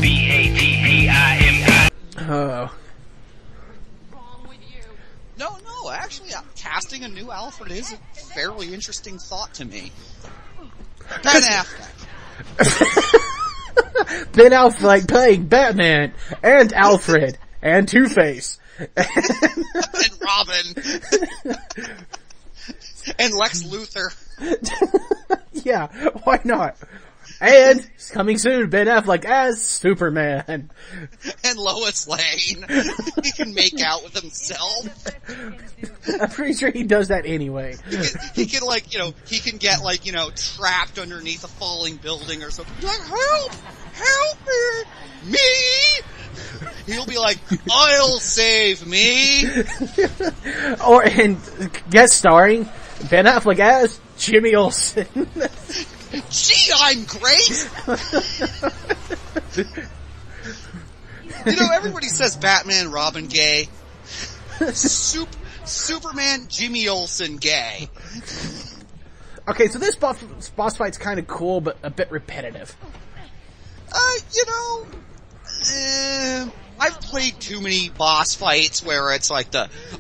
BATTIMI. Oh. No, actually, casting a new Alfred is a fairly interesting thought to me. Ben Affleck. Ben Affleck playing Batman and Alfred and Two-Face. And Robin. And Lex Luthor. Yeah, why not? And coming soon, Ben Affleck as Superman. And Lois Lane. He can make out with himself. I'm pretty sure he does that anyway. He can he can get trapped underneath a falling building or something. Like, help me! He'll be like, I'll save me! And guest starring Ben Affleck as Jimmy Olsen. Gee, I'm great! Everybody says Batman, Robin gay. Superman, Jimmy Olsen gay. Okay, so this boss fight's kind of cool, but a bit repetitive. I've played too many boss fights where it's like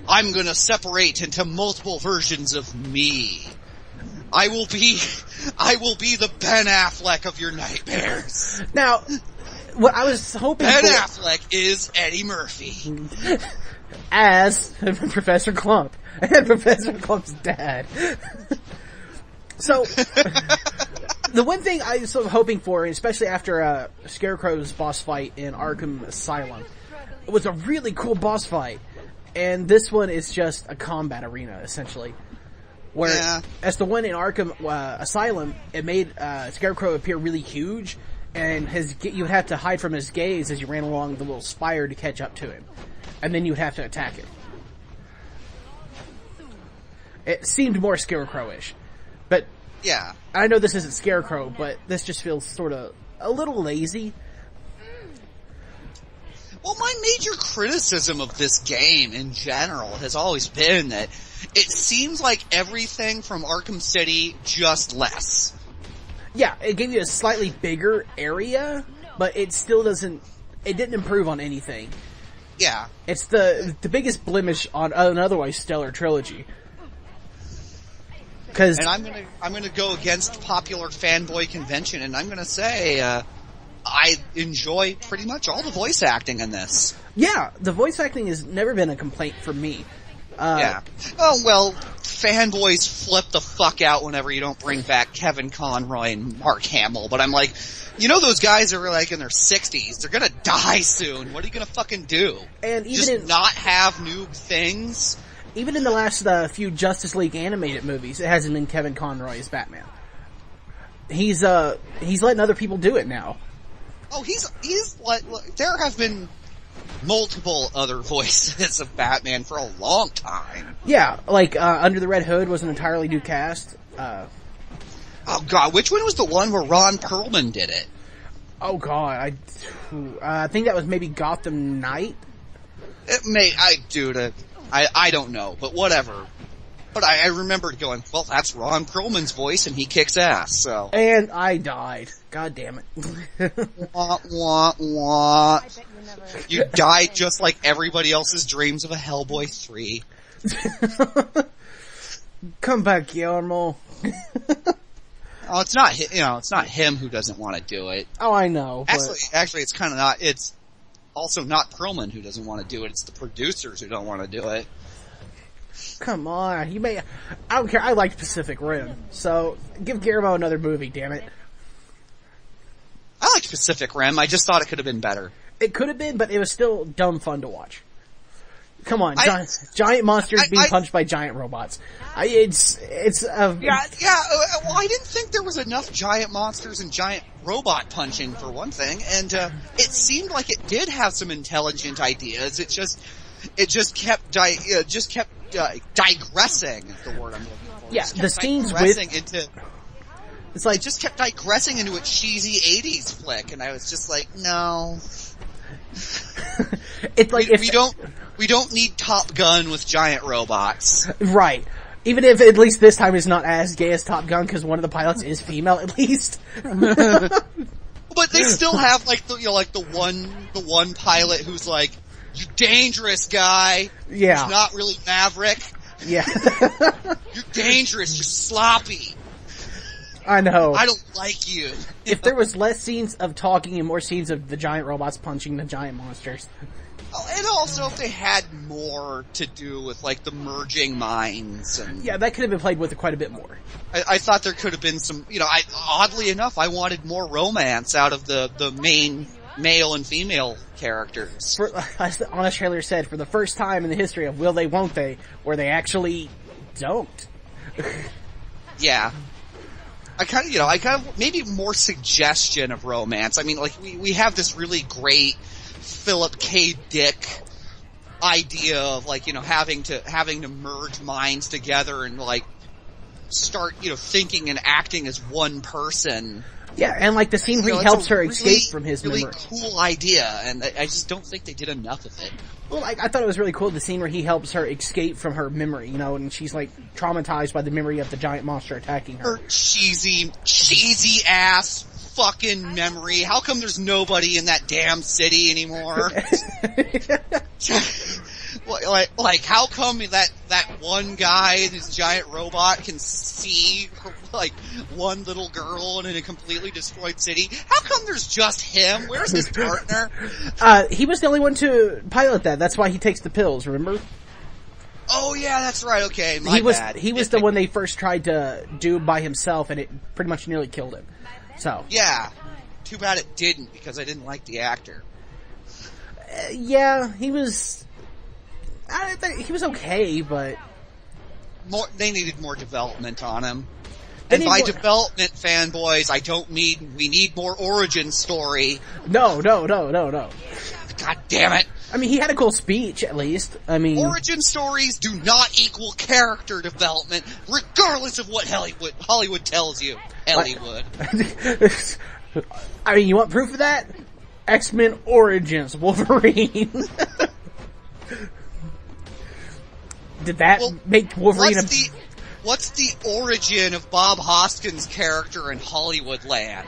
I'm gonna separate into multiple versions of me. I will be the Ben Affleck of your nightmares. Now, what I was hoping Ben Affleck is Eddie Murphy. As Professor Clump. And Professor Clump's dad. So, the one thing I was sort of hoping for, especially after Scarecrow's boss fight in Arkham Asylum, it was a really cool boss fight. And this one is just a combat arena, essentially. Where, as the one in Arkham Asylum, it made Scarecrow appear really huge, and you would have to hide from his gaze as you ran along the little spire to catch up to him. And then you would have to attack him. It seemed more Scarecrow-ish. But, yeah, I know this isn't Scarecrow, but this just feels sort of a little lazy. Well, my major criticism of this game in general has always been that it seems like everything from Arkham City, just less. Yeah, it gave you a slightly bigger area, but it still it didn't improve on anything. Yeah. It's the biggest blemish on an otherwise stellar trilogy. And I'm gonna go against popular fanboy convention, and I'm gonna say, I enjoy pretty much all the voice acting in this. Yeah, the voice acting has never been a complaint for me. Yeah. Oh, well, fanboys flip the fuck out whenever you don't bring back Kevin Conroy and Mark Hamill, but I'm like, those guys are like in their 60s. They're gonna die soon. What are you gonna fucking do? And even not have new things? Even in the last few Justice League animated movies, it hasn't been Kevin Conroy as Batman. He's letting other people do it now. Oh, there have been multiple other voices of Batman for a long time. Yeah, like Under the Red Hood was an entirely new cast. Oh god, which one was the one where Ron Perlman did it? Oh god, I think that was maybe Gotham Knight. I don't know, but whatever. But I remember going, well, that's Ron Perlman's voice, and he kicks ass, so. And I died. God damn it. Wah, wah, wah. You died just like everybody else's dreams of a Hellboy 3. Come back, Guillermo. Oh, it's not him who doesn't want to do it. Oh, I know. Actually, it's kind of not, it's also not Perlman who doesn't want to do it, it's the producers who don't want to do it. Come on, I don't care, I liked Pacific Rim, so give Guillermo another movie, damn it. I liked Pacific Rim, I just thought it could have been better. It could have been, but it was still dumb fun to watch. Come on, giant monsters being punched by giant robots. Well, I didn't think there was enough giant monsters and giant robot punching for one thing, and it seemed like it did have some intelligent ideas. It just kept digressing. Is the word I'm looking for. Yeah, the scenes it just kept digressing into a cheesy 80s flick, and I was just like, no. It's like we don't need Top Gun with giant robots. Right. Even if at least this time it's not as gay as Top Gun, because one of the pilots is female at least. But they still have like the one pilot who's like, "You dangerous guy." Yeah. Who's not really Maverick. Yeah. You're dangerous. You're sloppy. I know. I don't like you. If there was less scenes of talking and more scenes of the giant robots punching the giant monsters. Oh, and also if they had more to do with like the merging minds and yeah, that could have been played with quite a bit more. I thought there could have been some, oddly enough, I wanted more romance out of the main male and female characters. As the honest trailer said, for the first time in the history of Will They Won't They, where they actually don't. Yeah. I kind of, maybe more suggestion of romance. I mean, like, we have this really great Philip K. Dick idea of, like, having to merge minds together and, like, start, thinking and acting as one person. Yeah, and like the scene where he helps her escape from his really memory. Cool idea, and I just don't think they did enough of it. Well, I thought it was really cool, the scene where he helps her escape from her memory, and she's like traumatized by the memory of the giant monster attacking her. Her cheesy ass fucking memory. How come there's nobody in that damn city anymore? Like, how come that one guy, this giant robot, can see, like, one little girl in a completely destroyed city? How come there's just him? Where's his partner? He was the only one to pilot that. That's why he takes the pills, remember? Oh yeah, that's right, okay, He was the one they first tried to do by himself, and it pretty much nearly killed him. So. Yeah. Too bad it didn't, because I didn't like the actor. Yeah, he was okay, but they needed more development on him. And by development, fanboys, I don't mean we need more origin story. No. God damn it. I mean, he had a cool speech, at least. I mean, origin stories do not equal character development, regardless of what Hollywood tells you. Hollywood. I mean, you want proof of that? X-Men Origins Wolverine. Did that make Wolverine what's the origin of Bob Hoskins' character in Hollywood land?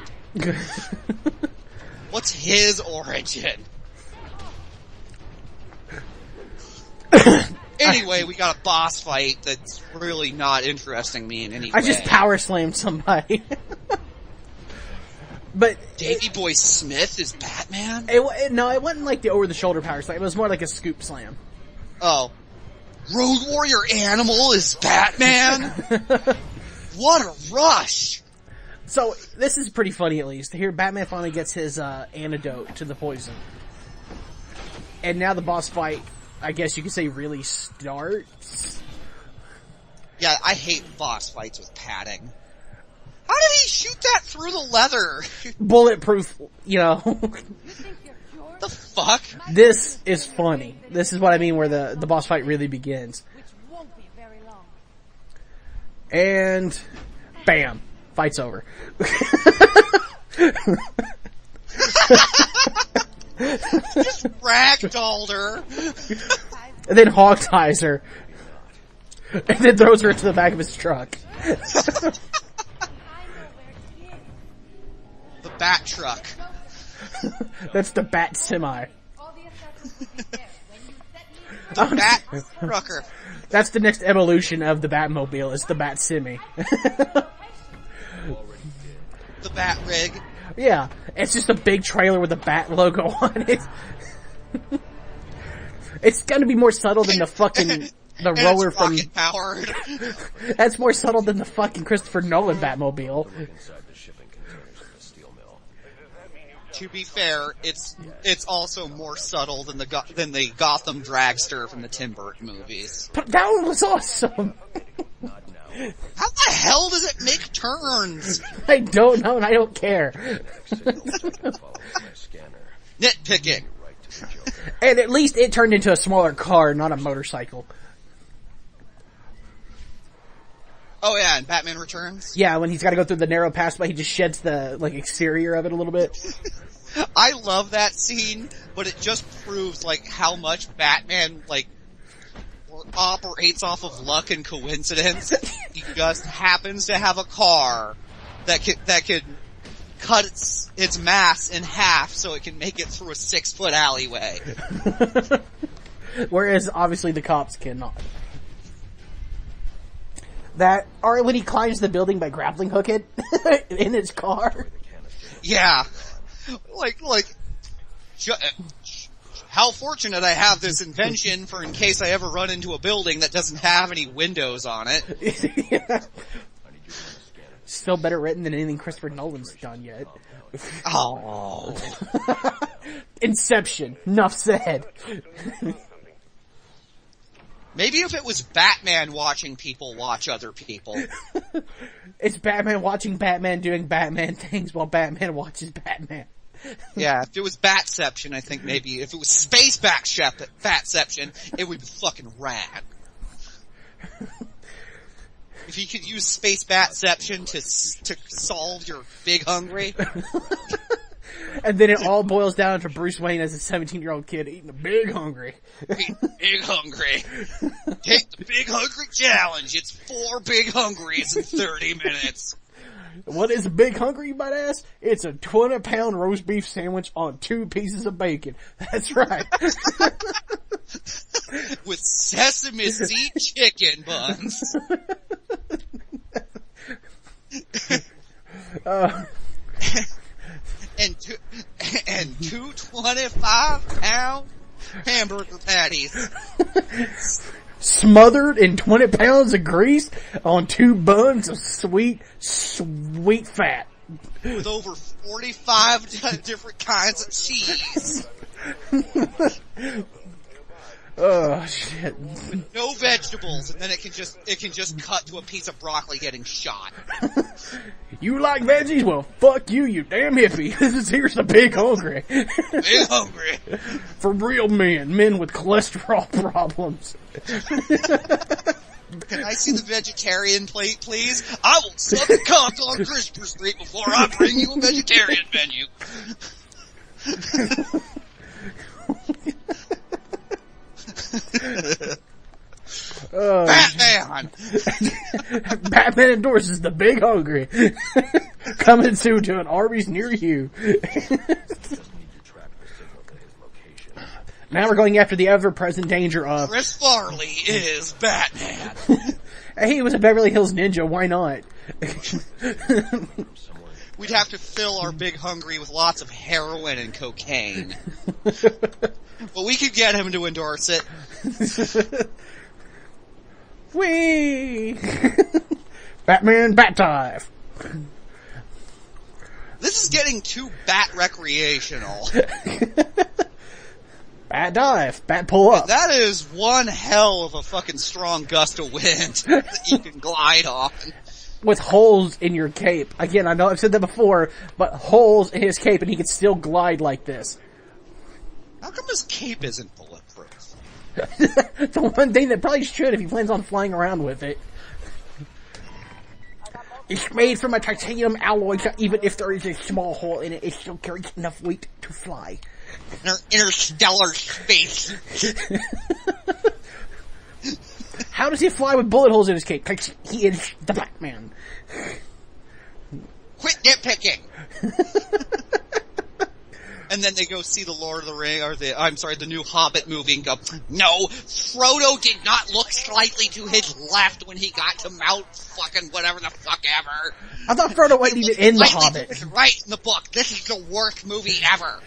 What's his origin? Anyway, we got a boss fight that's really not interesting me in any way. I just power slammed somebody. But Davey Boy Smith is Batman? No, it wasn't like the over-the-shoulder power slam. It was more like a scoop slam. Oh. Road Warrior Animal is Batman? What a rush! So, this is pretty funny at least. Here, Batman finally gets his antidote to the poison. And now the boss fight, I guess you could say, really starts. Yeah, I hate boss fights with padding. How did he shoot that through the leather? Bulletproof, The fuck? This is funny. This is what I mean where the boss fight really begins. Which won't be very long. And bam. Fight's over. Just ragdolled her. And then hog ties her. And then throws her into the back of his truck. The Bat Truck. That's the Bat Semi. The Bat Trucker. That's the next evolution of the Batmobile. It's the Bat Semi. The Bat Rig. Yeah, it's just a big trailer with a Bat logo on it. It's gonna be more subtle than the fucking the roller from. Powered. That's more subtle than the fucking Christopher Nolan Batmobile. To be fair, it's also more subtle than the Gotham dragster from the Tim Burton movies. But that one was awesome. How the hell does it make turns? I don't know, and I don't care. Nitpicking. And at least it turned into a smaller car, not a motorcycle. Oh yeah, and Batman Returns? Yeah, when he's gotta go through the narrow passageway, he just sheds the, exterior of it a little bit. I love that scene, but it just proves, how much Batman, operates off of luck and coincidence. He just happens to have a car that could cut its mass in half so it can make it through a 6-foot alleyway. Whereas, obviously, the cops cannot. Or when he climbs the building by grappling hook it in his car. Yeah. How fortunate I have this invention for in case I ever run into a building that doesn't have any windows on it. Yeah. Still better written than anything Christopher Nolan's done yet. Oh. Inception. Enough said. Maybe if it was Batman watching people watch other people. It's Batman watching Batman doing Batman things while Batman watches Batman. Yeah, if it was Batception, I think maybe. If it was Space Batception, it would be fucking rad. If you could use Space Batception to solve your Big Hungry. And then it all boils down to Bruce Wayne as a 17-year-old kid eating a Big Hungry. Big Hungry. Take the Big Hungry challenge. It's 4 Big Hungries in 30 minutes. What is a Big Hungry, you might ask? It's a 20-pound roast beef sandwich on 2 pieces of bacon. That's right. With sesame seed chicken buns. And two 25-pound hamburger patties. Smothered in 20 pounds of grease on 2 buns of sweet fat. With over 45 different kinds of cheese. Oh shit. With no vegetables, and then it can just cut to a piece of broccoli getting shot. You like veggies? Well, fuck you, you damn hippie. Here's the Big Hungry. Big Hungry. For real men with cholesterol problems. Can I see the vegetarian plate, please? I will suck a cock on Christmas Street before I bring you a vegetarian menu. Batman! Batman endorses the Big Hungry. Coming soon to an Arby's near you. Now we're going after the ever-present danger of... Chris Farley is Batman. Hey, he was a Beverly Hills Ninja, why not? We'd have to fill our Big Hungry with lots of heroin and cocaine. But we could get him to endorse it. Whee! Batman Bat Dive. This is getting too bat recreational. Bat dive, bat pull up. That is one hell of a fucking strong gust of wind that you can glide on. With holes in your cape. Again, I know I've said that before, but holes in his cape and he can still glide like this. How come his cape isn't bulletproof? The one thing that probably should if he plans on flying around with it. It's made from a titanium alloy, so even if there is a small hole in it, it still carries enough weight to fly. Interstellar space. How does he fly with bullet holes in his cape? Because he is the Batman. Quit nitpicking. And then they go see the Lord of the Ring, or the new Hobbit movie and go, no, Frodo did not look slightly to his left when he got to Mount fucking whatever the fuck ever. I thought Frodo wasn't even in the Hobbit. Right in the book. This is the worst movie ever.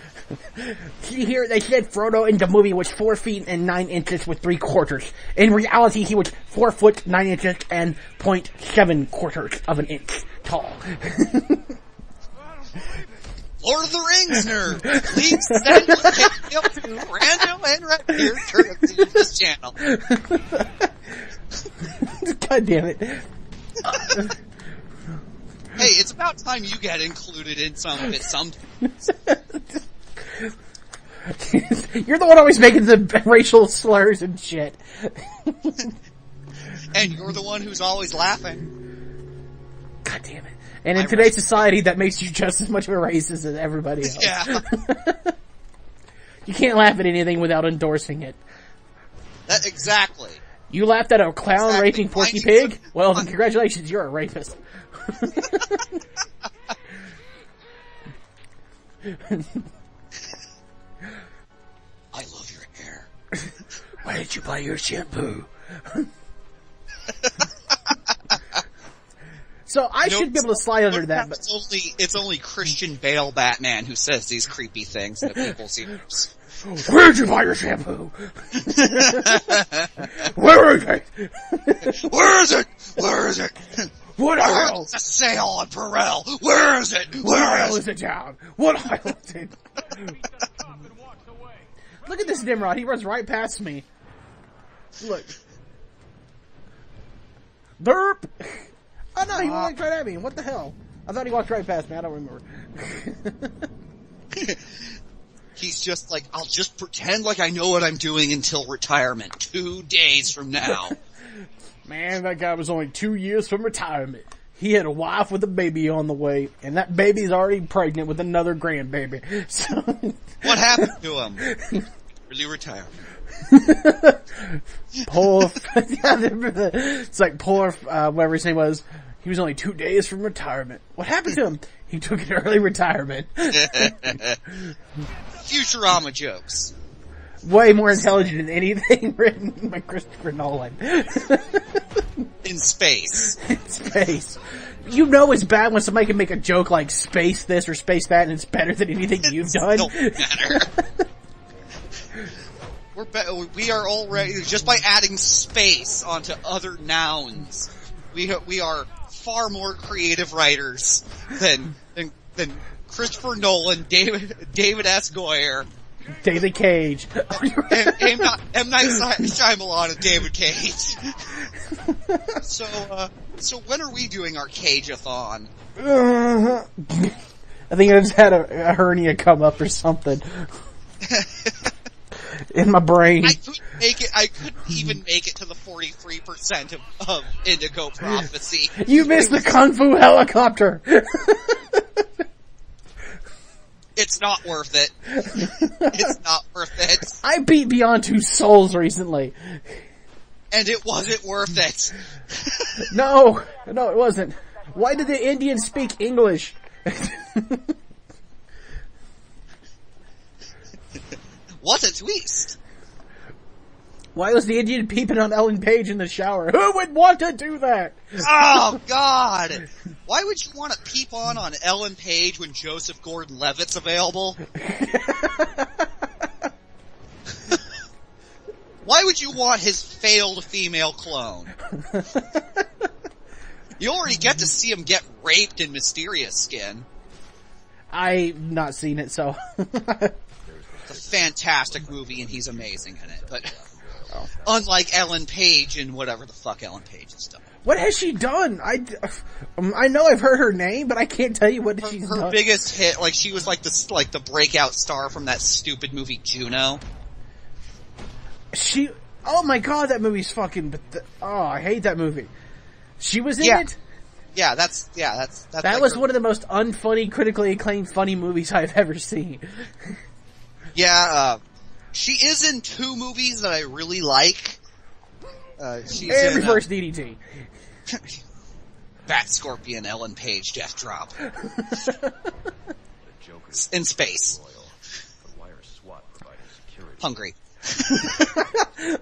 See here, they said Frodo in the movie was 4 feet and 9 inches with 3/4. In reality, he was 4 foot 9 inches and 0.7 of an inch tall. Lord of the Rings nerd. Please send up to Rando and Redbeard courtesy of this channel. God damn it. Hey, it's about time you get included in some of it sometimes. You're the one always making the racial slurs and shit. And you're the one who's always laughing. God damn it. And in today's society, that makes you just as much of a racist as everybody else. Yeah. You can't laugh at anything without endorsing it. Exactly. You laughed at a clown raping Porky Pig? Well, then congratulations, you're a rapist. I love your hair. Why did you buy your shampoo? So I should be able to slide under that, but it's only Christian Bale Batman who says these creepy things in people's ears. Where'd you buy your shampoo? Where is it? Where is it? Where is it? What aisle? It's a sale on Perel. Where is it? What aisle is it down? What aisle is it? Look at this Nimrod. He runs right past me. Look. Derp! Oh no, he walked right at me. What the hell? I thought he walked right past me. I don't remember. He's just like, I'll just pretend like I know what I'm doing until retirement. 2 days from now. Man, that guy was only 2 years from retirement. He had a wife with a baby on the way, and that baby's already pregnant with another grandbaby. So what happened to him? Early retirement. Poor, it's like poor, whatever his name was. He was only 2 days from retirement. What happened to him? He took an early retirement. Futurama jokes. Way more intelligent than anything written by Christopher Nolan. In space. In space. You know it's bad when somebody can make a joke like space this or space that and it's better than anything you've done. Don't matter. We are already, just by adding space onto other nouns, we are far more creative writers than Christopher Nolan, David S. Goyer, David Cage, M. Night Shyamalan, and David Cage. So when are we doing our Cage-a-thon? I think I just had a hernia come up or something. In my brain. I couldn't even make it to the 43% of Indigo Prophecy. You missed the Kung Fu helicopter! It's not worth it. It's not worth it. I beat Beyond Two Souls recently. And it wasn't worth it. No, it wasn't. Why did the Indians speak English? What a twist! Why was the Indian peeping on Ellen Page in the shower? Who would want to do that? Oh, God! Why would you want to peep on Ellen Page when Joseph Gordon-Levitt's available? Why would you want his failed female clone? You already get to see him get raped in Mysterious Skin. I've not seen it, so... It's a fantastic movie, and he's amazing in it, but unlike Ellen Page and whatever the fuck Ellen Page has done. What has she done? I know I've heard her name, but I can't tell you what she's done. Her biggest hit, like she was like the breakout star from that stupid movie Juno. Oh my god, that movie's fucking, I hate that movie. She was in it? Yeah, that's That like was one of the most unfunny, critically acclaimed funny movies I've ever seen. Yeah, she is in 2 movies that I really like. She's in Reverse DDT. Bat Scorpion, Ellen Page, Death Drop. In space. Hungry.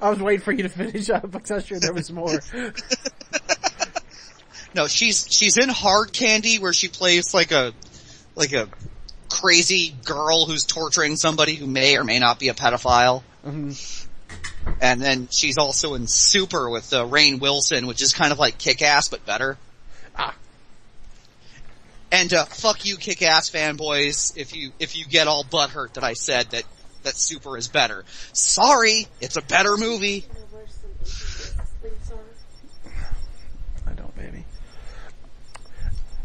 I was waiting for you to finish up because I was sure there was more. No, she's in Hard Candy where she plays like a crazy girl who's torturing somebody who may or may not be a pedophile. Mm-hmm. And then she's also in Super with Rainn Wilson, which is kind of like Kick-Ass but better. Ah. And fuck you, Kick-Ass fanboys, if you get all butthurt that I said that Super is better. Sorry, it's a better movie. I don't, baby.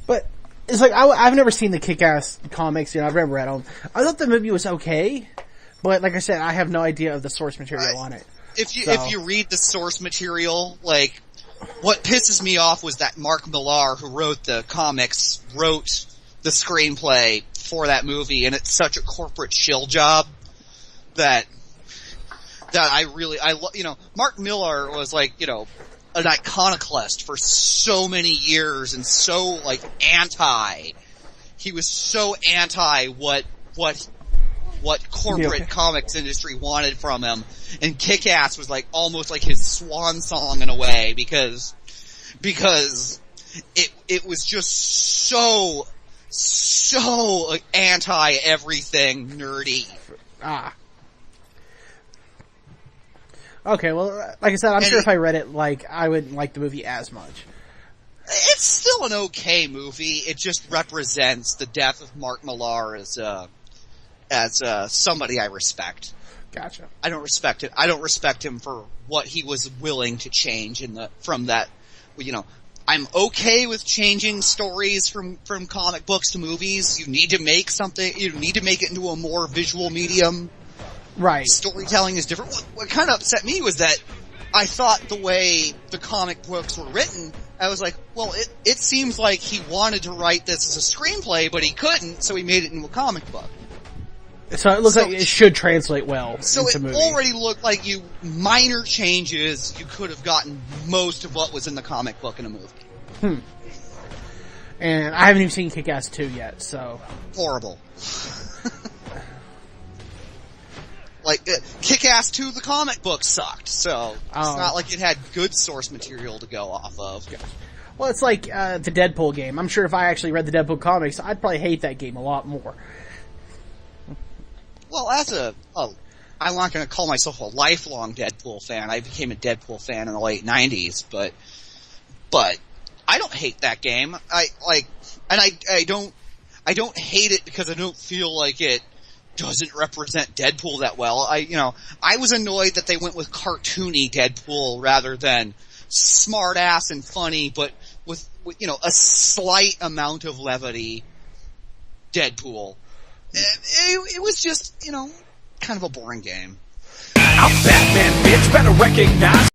But it's like I've never seen the Kick-Ass comics. I've never read them. I thought the movie was okay, but like I said, I have no idea of the source material on it. If you read the source material, like what pisses me off was that Mark Millar, who wrote the comics, wrote the screenplay for that movie, and it's such a corporate shill job that that Mark Millar was like, an iconoclast for so many years and so like he was so anti what corporate comics industry wanted from him, and Kick-Ass was like almost like his swan song in a way because it was just so anti everything nerdy. Okay, well, like I said, I'm sure if I read it, I wouldn't like the movie as much. It's still an okay movie. It just represents the death of Mark Millar as somebody I respect. Gotcha. I don't respect it. I don't respect him for what he was willing to change from that. I'm okay with changing stories from comic books to movies. You need to make something. You need to make it into a more visual medium. Right. Storytelling is different. What kind of upset me was that I thought the way the comic books were written, I was like, well, it seems like he wanted to write this as a screenplay, but he couldn't, so he made it into a comic book. So it looks like it should translate well so into movie. So it already looked like minor changes, you could have gotten most of what was in the comic book in a movie. And I haven't even seen Kick-Ass 2 yet, so... Horrible. Kick-Ass 2, the comic book sucked, so it's not like it had good source material to go off of. Well, it's like the Deadpool game. I'm sure if I actually read the Deadpool comics, I'd probably hate that game a lot more. Well, I'm not going to call myself a lifelong Deadpool fan. I became a Deadpool fan in the late 90s, but I don't hate that game. I don't hate it because I don't feel like it doesn't represent Deadpool that well. I was annoyed that they went with cartoony Deadpool rather than smart ass and funny, but with a slight amount of levity Deadpool. It was just, kind of a boring game. I'm Batman, bitch, better recognize